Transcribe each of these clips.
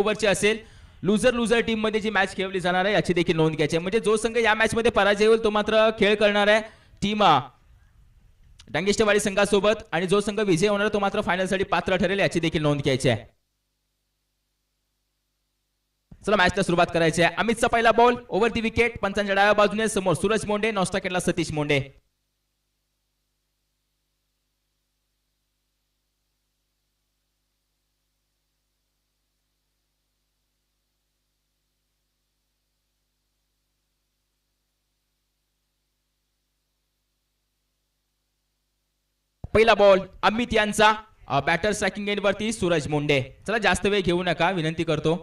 ओव्हरची असेल. लुझर लुझर टीम मध्ये जी मॅच खेळवली जाणार आहे याची देखील नोंद घ्यायची आहे. म्हणजे जो संघ या मॅच मध्ये पराजय होईल तो मात्र खेळ करणार आहे टीम डांगेष्टवाडी संघासोबत, आणि जो संघ विजय होणार तो मात्र फायनल साठी पात्र ठरेल याची देखील नोंद घ्यायची आहे. चला मॅचला सुरुवात करायची आहे. अमितचा पहिला बॉल ओव्हर दी विकेट. पंचांच्या डाव्या बाजूने समोर सूरज मोंडे, नॉस्टाकेटला सतीश मोंडे. पहिला बॉल अमित यांचा, बॅटर स्ट्रायकिंग एंड वरती सूरज मोंडे. चला जास्त वेळ घेऊ नका विनंती करतो.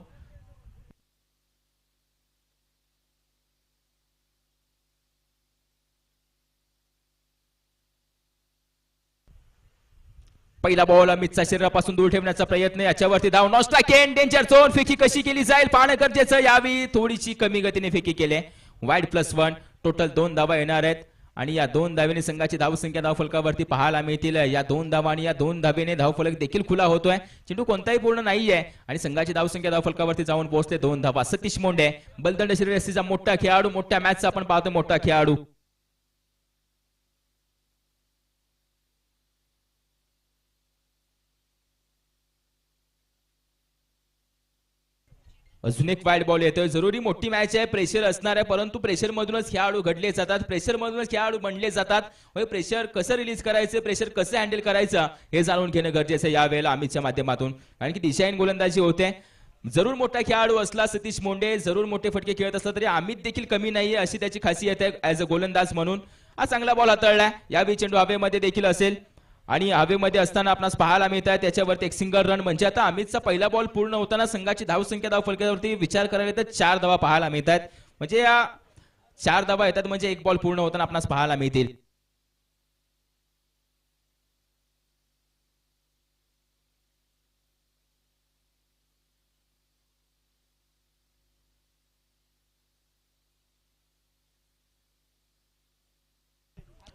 पहिला बॉल अमितचा शरीरापासून दूर ठेवण्याचा प्रयत्न, याच्यावरती धाव, नॉस्टा केन, डेंजर झोन, फेकी कशी केली जाईल पाहणं गरजेचं. यावेळी थोडीशी कमी गतीने फेकी केली. वाईड +1, टोटल 2 धावा येणार आहेत आणि या 2 धावेने संघाची धावसंख्या धावफलकावरती पाहायला मिळतील. या 2 धावा आणि या 2 धावेने धावफलक देखील खुला होतोय. चेंडू कोणताही पूर्ण नाहीये आणि संघाची धावसंख्या धावफलकावरती जाऊन पोहोचते 2 धावा. सतीश मोंडे बलदंड शरीरयष्टीचा मोठा खेळाडू, मोठ्या मॅचचा आपण पाहतो मोठा खेळाडू. अजून एक वाईड बॉल येतोय. जरुरी मोठी मॅच आहे, प्रेशर असणार आहे, परंतु प्रेशर मधूनच खेळाडू घडले जातात, प्रेशर मधूनच खेळाडू बनले जातात. प्रेशर कसं रिलीज करायचं, प्रेशर कसं हँडल करायचं हे जाणून घेणं गरजेचं आहे यावेळेला अमितच्या माध्यमातून. कारण की दिशाहीन गोलंदाजी होते. जरूर मोठा खेळाडू असला सतीश मोंडे, जरूर मोठे फटके खेळत असला तरी अमित देखील कमी नाहीये अशी त्याची खासियत आहे ऍज अ गोलंदाज म्हणून. हा चांगला बॉल हाताळलाय. यावेळी चेंडू हवेमध्ये देखील असेल आणि हवेमध्ये असताना आपणास पाहायला मिळत आहे त्याच्यावरती एक सिंगल रन. म्हणजे आता अमितचा पहिला बॉल पूर्ण होताना संघाची धावसंख्या धावफलकावरती विचार करायला तर 4 धावा पाहायला मिळत आहेत. म्हणजे या 4 धावा येतात म्हणजे एक बॉल पूर्ण होताना आपणास पाहायला मिळतील.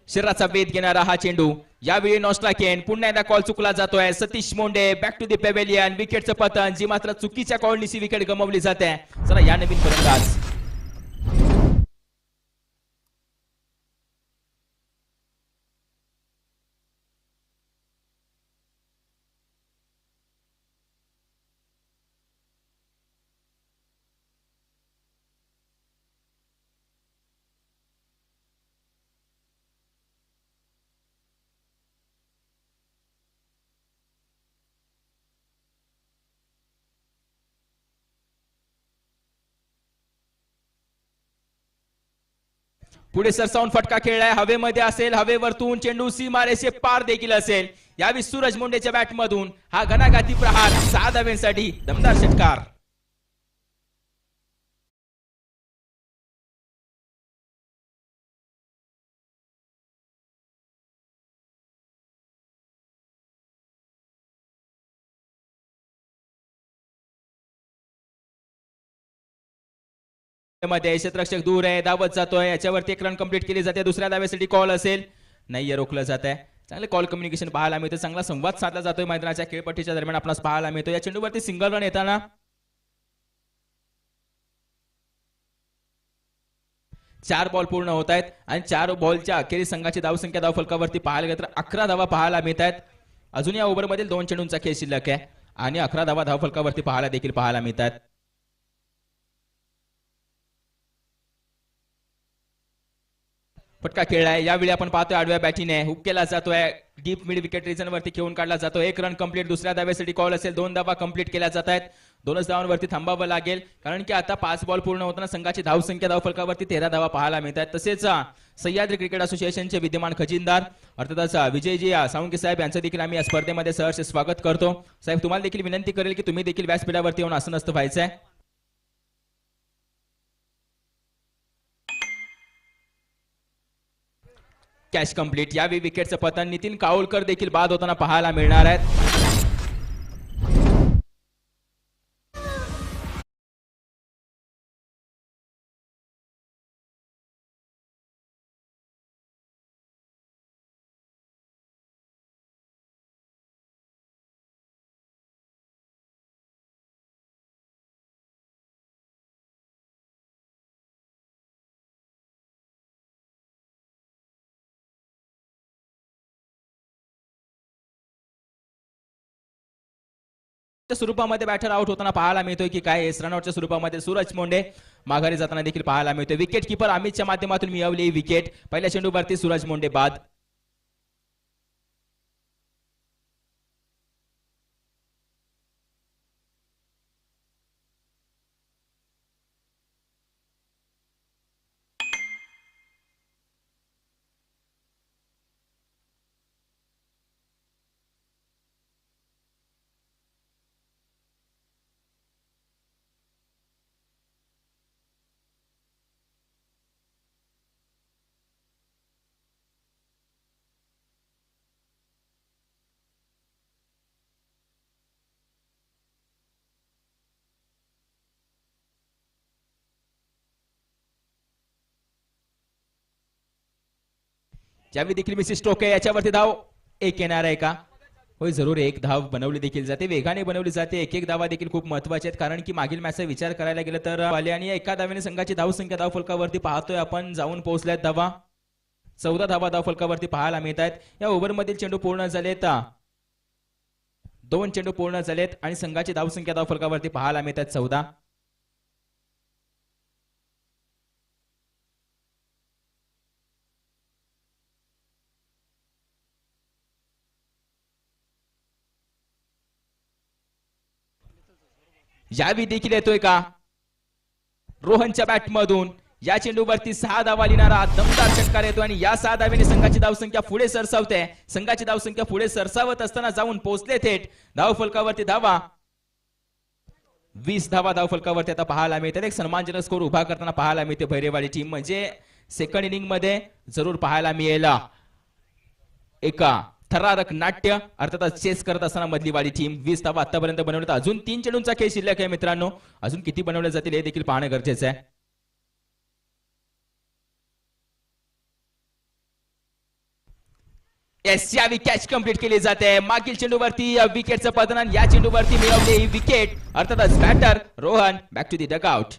शरीराचा वेध घेणारा हा चेंडू. यावेळी नॉस्ट्रा केन, पुन्हा एकदा कॉल चुकला जातोय. Satish Monde back to the pavilion. विकेटचं पतन, जी मात्र चुकीच्या कॉलनीची विकेट गमावली जाते. चला या नवीन फलंदाज पुढे सरसावून फटका खेळलाय. हवेमध्ये असेल, हवेवरतून चेंडू सीमारेषे पार देखील असेल. यावेळी सूरज मोंडेच्या बॅटमधून हा घणाघाती प्रहार 6 धाव्यांसाठी दमदार षटकार. मध्ये क्षेत्ररक्षक दूर आहे, धावत जातोय. याच्यावरती एक रन कंप्लीट केली जाते. दुसऱ्या धाव्यासाठी कॉल असेल, नाहीये, रोखलं जात आहे. चांगले कॉल कम्युनिकेशन पाहायला मिळतं, चांगला संवाद साधला जातोय मैदानाच्या खेळपट्टीच्या दरम्यान आपणास पाहायला मिळतो. या चेंडूवरती सिंगल रन येताना 4 बॉल पूर्ण होत आहेत आणि 4 बॉलच्या अखेरीस संघाची धावसंख्या धावफलकावरती पाहायला गेलं तर 11 धावा पाहायला मिळत आहेत. अजून या ओव्हरमधील 2 चेंडूंचा खेळ शिल्लक आहे आणि 11 धावा धावफलकावरती पाहायला देखील पाहायला मिळतात. फटका खेळलाय. यावेळी आपण पाहतोय आडव्या बॅटीने हुक केला जातोय, डीप मिड विकेट रिजन वरती खेळून काढला जातो. 1 रन कंप्लीट. दुसऱ्या धाव्यासाठी कॉल असेल. 2 धावा कंप्लीट केल्या जात आहेत. 2च धावांवरती थांबावं लागेल कारण की आता 5 बॉल पूर्ण होताना संघाची धावसंख्या धावफलकावरती 13 धावा पाहायला मिळतात. तसेच सह्याद्री क्रिकेट असोसिएशनचे विद्यमान खजिनदार अर्थातच विजयजी साळुंके साहेब यांचं देखील आम्ही या स्पर्धेमध्ये सहर्ष स्वागत करतो. साहेब तुम्हाला देखील विनंती करेल की तुम्ही देखील व्यासपीठावरती येऊन आसनस्थ व्हायचंय. Catch complete. यावेळी विकेटचं पतन. नितीन काऊलकर देखील बाद होताना पाहायला मिळणार आहेत. स्वरूपामध्ये बॅटर आउट होताना पाहायला मिळतोय की काय रनआउटच्या स्वरूपामध्ये सूरज मोंडे माघारी जाताना देखील पाहायला मिळतोय. विकेट किपर अमितच्या माध्यमातून मिळवली विकेट. पहिल्या चेंडूवरती सूरज मोंडे बाद. ज्यावेळी देखील मिसिस स्टोक आहे याच्यावरती धाव एक येणार आहे का? होय, जरूर एक धाव बनवली देखील जाते, वेगाने बनवली जाते. एक एक धावा देखील खूप महत्वाचे आहेत, कारण की मागील मॅचचा विचार करायला गेलं तर आले आणि एका धावेने संघाची धावसंख्या धावफलकावरती पाहतोय आपण जाऊन पोहोचल्यात धावा 14 धावा धावफलकावरती पाहायला मिळत आहेत. या ओव्हरमधील चेंडू पूर्ण झालेत, 2 चेंडू पूर्ण झालेत आणि संघाची धावसंख्या धावफलकावरती पाहायला मिळत आहेत 14. यावी देखील येतोय का रोहनच्या बॅटमधून? या चेंडूवरती 6 धावा लिहिणारा दमदार षटकार येतो आणि या 6 धावेने संघाची धावसंख्या पुढे सरसावते. संघाची धावसंख्या पुढे सरसावत असताना जाऊन पोहोचले थेट धावफलकावरती धावा 20 धावा धावफलकावरती आता पाहायला मिळतात. एक सन्मानजनक स्कोर उभा करताना पाहायला मिळते भैरेवाडी टीम. म्हणजे सेकंड इनिंग मध्ये जरूर पाहायला मिळेल एका थरारक नाट्य, अर्थातच चेस करत असताना मधलीवाडी टीम 20 धावा आतापर्यंत बनवल्यात. अजून 3 चेंडूंचा खेळ शिल्लक आहे मित्रांनो. अजून किती बनवले जातील हे देखील पाहणं गरजेचं आहे. येस, यावी कॅच कंप्लीट केली जाते. मागील चेंडूवरती विकेटचं पतन, या चेंडूवरती मिळवले ही विकेट. अर्थातच batter Rohan back to the dugout.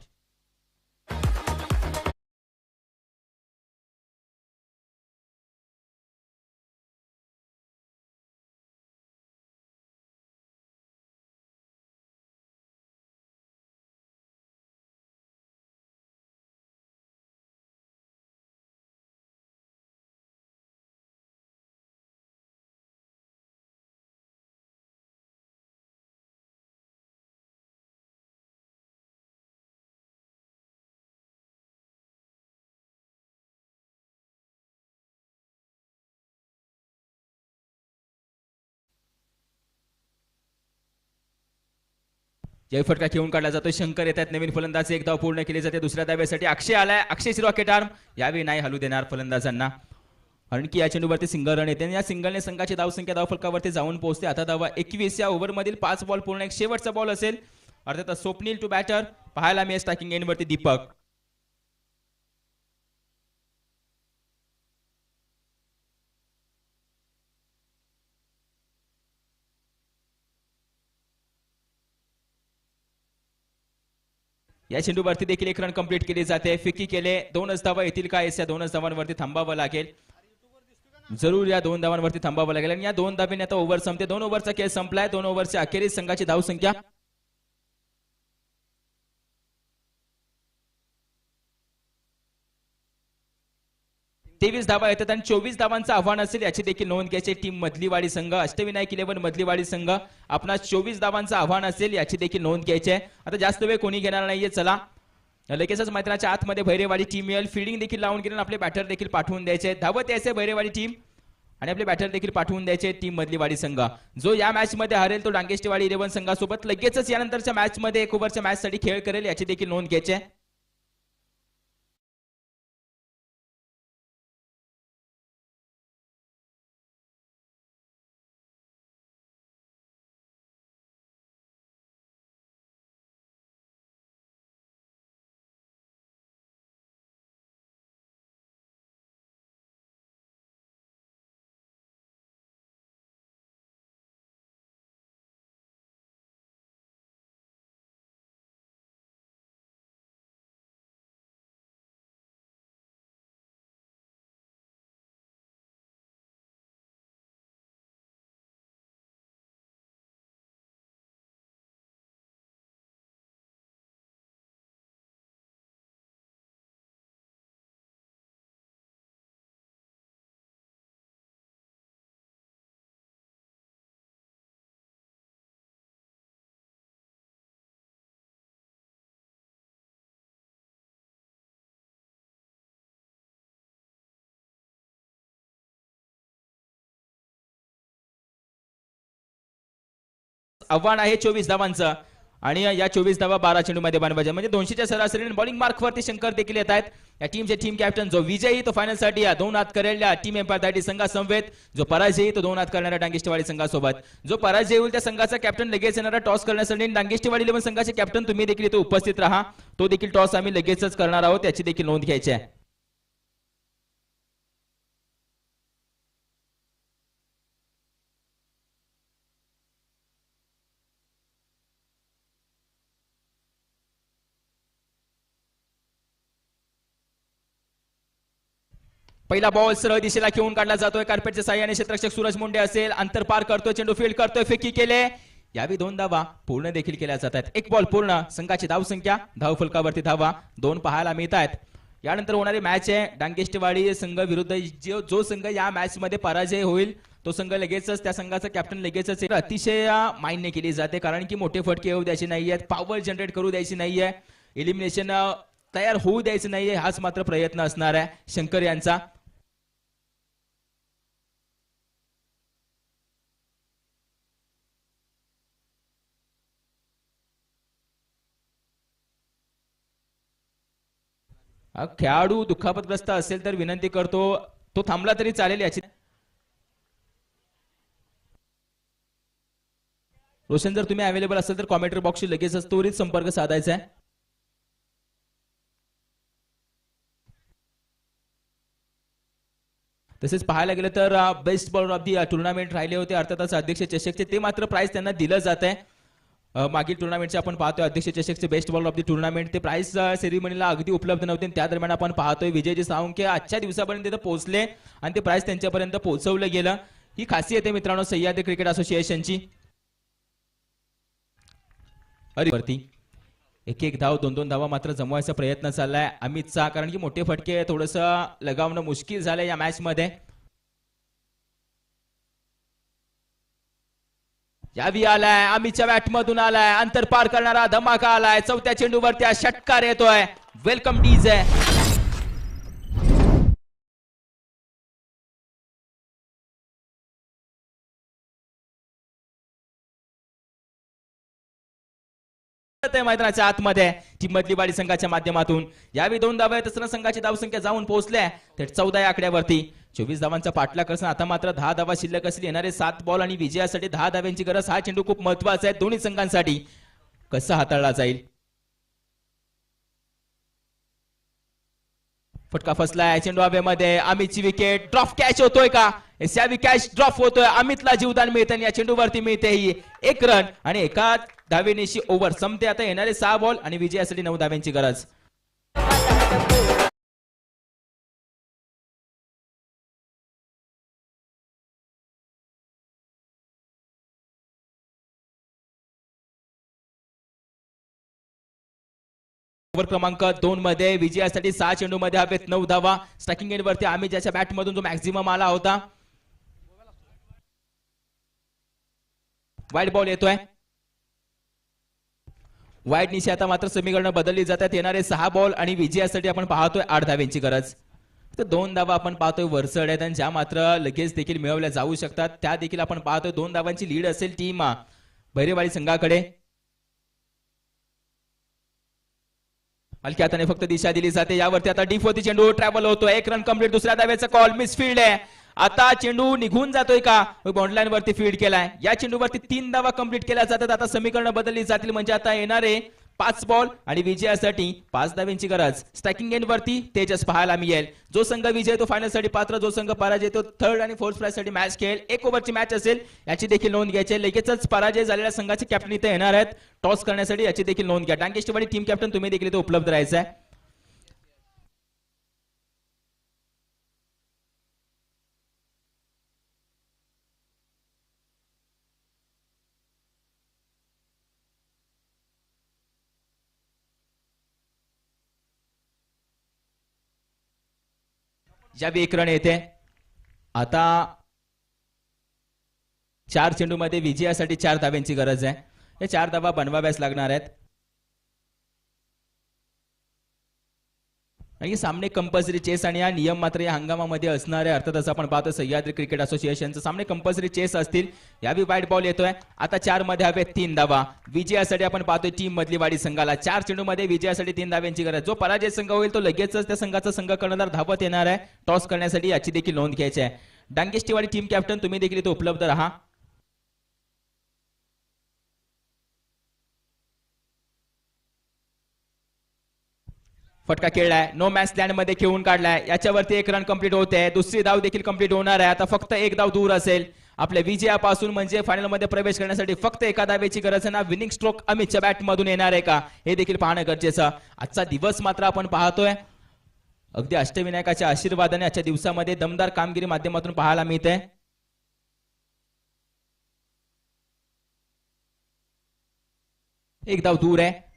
जयफटका खेळून काढला जातो. शंकर येतात, नवीन फलंदाज, एक धाव पूर्ण केली जाते. दुसऱ्या धावेसाठी अक्षय आलाय. अक्षय रॉकेट आर्म यावेळी नाही हलू देणार फलंदाजांना, कारण की या चेंडूवरती सिंगल रन येते. या सिंगलने संघाची धावसंख्या धावफलकावरती जाऊन पोहोचते. आता धावा 21. या ओव्हरमधील 5 बॉल पूर्ण, एक शेवटचा बॉल असेल. अर्थात स्वप्नील टू बॅटर पाहायला मिळेल. स्ट्रायकिंग एंड वरती दीपक. या चेंडूवरती देखील एक रन कंप्लीट केली जाते. फिकी केले. 2च धावा येतील का? या 2च धावांवरती थांबावं लागेल. जरूर या 2 धावांवरती थांबावं लागेल आणि या 2 धावेने आता ओव्हर संपते. 2 ओव्हरचा खेळ संपलाय. 2 ओव्हरच्या अखेरीस संघाची धावसंख्या 23 धावा येतात आणि 24 धावांचं आव्हान असेल याची देखील नोंद घ्यायची. टीम मधलीवाडी संघ, अष्टविनायक 11 मधलीवाडी संघ, आपणास 24 धावांचं आव्हान असेल याची देखील नोंद घ्यायची आहे. आता जास्त वेळ कोणी घेणार नाहीये. चला लगेचच मैदानाच्या आतमध्ये भैरेवाडी टीम येईल. फिल्डिंग देखील लावून घेऊन आपले बॅटर देखील पाठवून द्यायचे. धावत यायचे भैरेवाडी टीम आणि आपले बॅटर देखील पाठवून द्यायचे. टीम मधलीवाडी संघ जो या मॅच मध्ये हरेल तो डांगेष्टीवाडी 11 संघासोबत लगेचच यानंतरच्या मॅच मध्ये 1 ओव्हरच्या मॅच साठी खेळ करेल याची देखील नोंद घ्यायची. आव्हान आहे 24 धावांचं आणि या 24 धावा 12 चेंडूमध्ये बनवायच्या म्हणजे 200च्या सरासरीने बॉलिंग मार्कवरती शंकर देखील येत आहेत. या टीमचे टीम कॅप्टन जो विजयी तो फायनलसाठी या 2 हात करेल या टीम एम्पायरसाठी संघासमवेत, जो पराजयी तो 2 हात करणाऱ्या डांगेष्टेवाडी संघासोबत. जो पराजय होईल त्या संघाचा कॅप्टन लगेच येणारा टॉस करण्यासाठी डांगेष्टेवाडी 11 संघाचे कॅप्टन तुम्ही देखील इथे उपस्थित राहा. तो देखील टॉस आम्ही लगेचच करणार आहोत, याची देखील नोंद घ्यायची आहे. पहिला बॉल सरळ दिशेला घेऊन काढला जातोय कार्पेटच्या साह्याने. क्षेत्ररक्षक सूरज मुंडे असेल, अंतर पार करतोय, चेंडू फील्ड करतोय, फेकी केले. यावी 2 धावा पूर्ण देखील केल्या जात आहेत. 1 बॉल पूर्ण. संघाची धाव संख्या धाव फलकावरती धावा 2 पाहायला मिळत आहेत. यानंतर होणारी मॅच आहे डांगेष्टेवाडी संघ विरुद्ध जो संघ या मॅच मध्ये पराजय होईल तो संघ लगेचच त्या संघाचा कॅप्टन लगेचच अतिशय मान्य केली जाते, कारण की मोठे फटके येऊ द्यायचे नाहीयेत, पॉवर जनरेट करू द्यायची नाहीये, एलिमिनेशन तयार होऊ द्यायचं नाहीये. हाच मात्र प्रयत्न असणार आहे शंकर यांचा. खेळाडू दुखापतग्रस्त असेल तर विनंती करतो तो थांबला तरी चालेल याची. रोशन जर तुम्ही अवेलेबल असेल तर कॉमेंटरी बॉक्सशी लगेचच त्वरित संपर्क साधायचा आहे. तसेच पाहायला गेलं तर best bowler of the tournament राहिले होते अर्थातच अध्यक्ष चषकचे, ते मात्र प्राइस त्यांना दिलं जात आहे. मागील टुर्नामेंटचे आपण पाहतोय अध्यक्ष चषकचे best bowler of the tournament ते प्राइस सेरेमनीला अगदी उपलब्ध नव्हते. त्या दरम्यान आपण पाहतोय विजयजी साळुंखे आजच्या दिवसापर्यंत तिथे पोहोचले आणि ते प्राइस त्यांच्यापर्यंत पोहोचवलं गेलं. ही खासियत आहे मित्रांनो सह्याद्री क्रिकेट असोसिएशनची. वरती 1-1 धाव 2-2 धावा मात्र जमवायचा प्रयत्न चाललाय अमितचा, कारण की मोठे फटके थोडस लगावणं मुश्किल झालंय या मॅच मध्ये. यावी आलाय, अमितच्या बॅट मधून आलाय, अंतर पार करणारा धमाका आलाय, 4थ्या चेंडूवरती षटकार येतोय. वेलकम डीज आहे. मैदानाच्या आतमध्ये टीम मधली बाडी संघाच्या माध्यमातून यावी 2 धावा आहेत असताना संघाची धावसंख्या जाऊन पोहोचल्या थेट 14 या आकड्यावरती. 24 धावांचा पाठलाग करताना आता मात्र 10 धावा शिल्लक असतील. येणारे 7 बॉल आणि विजयासाठी 10 धाव्यांची गरज. हा चेंडू खूप महत्वाचा आहे दोन्ही संघांसाठी. कसा हाताळला जाईल. फटका फसलाय, चेंडू हवेमध्ये, अमितची विकेट, ड्रॉप कॅच होतोय का. यावी कॅच ड्रॉप होतोय, अमितला जीवदान मिळतं या चेंडूवरती मिळते ही 1 रन आणि एका धावेनेशी ओव्हर संपते. आता येणारे 6 बॉल आणि विजयासाठी 9 धाव्यांची गरज. ओव्हर क्रमांक 2 मध्ये विजयासाठी 6 चेंडू मध्ये हवेत 9 धावा. स्ट्रायकिंग एंड वरती आम्ही ज्याच्या बॅट मधून जो मॅक्झिमम आला होता. वाईड बॉल येतोय. वाईड निशी आता मात्र समीकरण बदलली जातात. येणारे 6 बॉल आणि विजयासाठी आपण पाहतोय 8 धाव्यांची गरज. तर 2 धावा आपण पाहतोय वरचढ आहेत आणि ज्या मात्र लगेच देखील मिळवल्या जाऊ शकतात त्या देखील आपण पाहतोय. 2 धावांची लीड असेल टीम भैरेवाडी संघाकडे. हलक्या हाताने फक्त दिशा दिली जाते. यावरती आता डीप वरती चेंडू ट्रॅव्हल होतो. 1 रन कंप्लीट. दुसऱ्या धावेचा कॉल मिस फील्ड आहे. आता चेंडू निघून जातोय का. बाउंड्री लाईन वरती फील्ड केलाय. या चेंडूवरती 3 धावा कंप्लीट केल्या जातात. आता समीकरण बदलली जातील म्हणजे आता येणारे 5 बॉल आणि विजयासाठी 5 धाव्यांची गरज. स्ट्रायकिंग एंड वरती तेजस पाहायला मिळेल. जो संघ विजय तो फायनल साठी पात्र, जो संघ पराजय तो 3rd आणि 4th प्राइज साठी मॅच खेळेल. 1 ओव्हरची मॅच असेल याची देखील नोंद घ्यायची. लगेचच पराजय झालेल्या संघाचे कॅप्टन इथे येणार आहेत टॉस करण्यासाठी, याची देखील नोंद घ्या. डांगेष्टेवाडी टीम कॅप्टन तुम्ही देखील इथे उपलब्ध राहायचं आहे. ज्यावेळी 1 रन येते. आता 4 चेंडू मध्ये विजयासाठी 4 धाव्यांची गरज आहे. या 4 धावा बनवाव्याच लागणार आहेत. आणि सामने कंपल्सरी चेस आणि हा नियम मात्र या हंगामामध्ये असणार आहे. अर्थातच आपण पाहतो सह्याद्री क्रिकेट असोसिएशनचे सामने कंपल्सरी चेस असतील. यावी वाईट बॉल येतोय. आता 4 मध्ये हवे 3 धावा. विजयासाठी आपण पाहतोय टीम मधलीवाडी संघाला 4 चेंडूमध्ये विजयासाठी 3 धाव्यांची गरज. जो पराजय संघ होईल तो लगेचच त्या संघाचा संघ कर्णधार धावत येणार आहे. टॉस करण्यासाठी याची देखील नोंद घ्यायची आहे. डांगेष्टीवाडी टीम कॅप्टन तुम्ही देखील इथे उपलब्ध राहा. फटका खेळलाय. नो मॅच लँड मध्ये खेळून काढलाय. याच्यावरती 1 रन कंप्लीट होते. दुसरी धाव देखील कंप्लीट होणार आहे. आता फक्त 1 धाव दूर असेल आपल्या विजयापासून. म्हणजे फायनल मध्ये प्रवेश करण्यासाठी फक्त 1 धावेची गरज आहे ना. विनिंग स्ट्रोक अमितच्या बॅट मधून येणार आहे का हे देखील पाहणं गरजेचं. आजचा दिवस मात्र आपण पाहतोय अगदी अष्टविनायकाच्या आशीर्वादाने आजच्या दिवसामध्ये दमदार कामगिरी माध्यमातून पाहायला मिळते. एक धाव दूर आहे.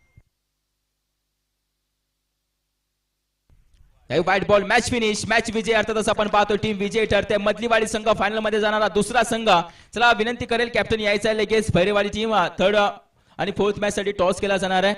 White ball. Match finish. Match विजय. अर्थातच आपण पाहतो टीम विजय ठरते. मधलीवाडी संघ फायनल मध्ये जाणारा दुसरा संघ. चला विनंती करेल कॅप्टन यायचा लगेच. भैरेवाडी टीम 3rd आणि 4th मॅच साठी टॉस केला जाणार आहे.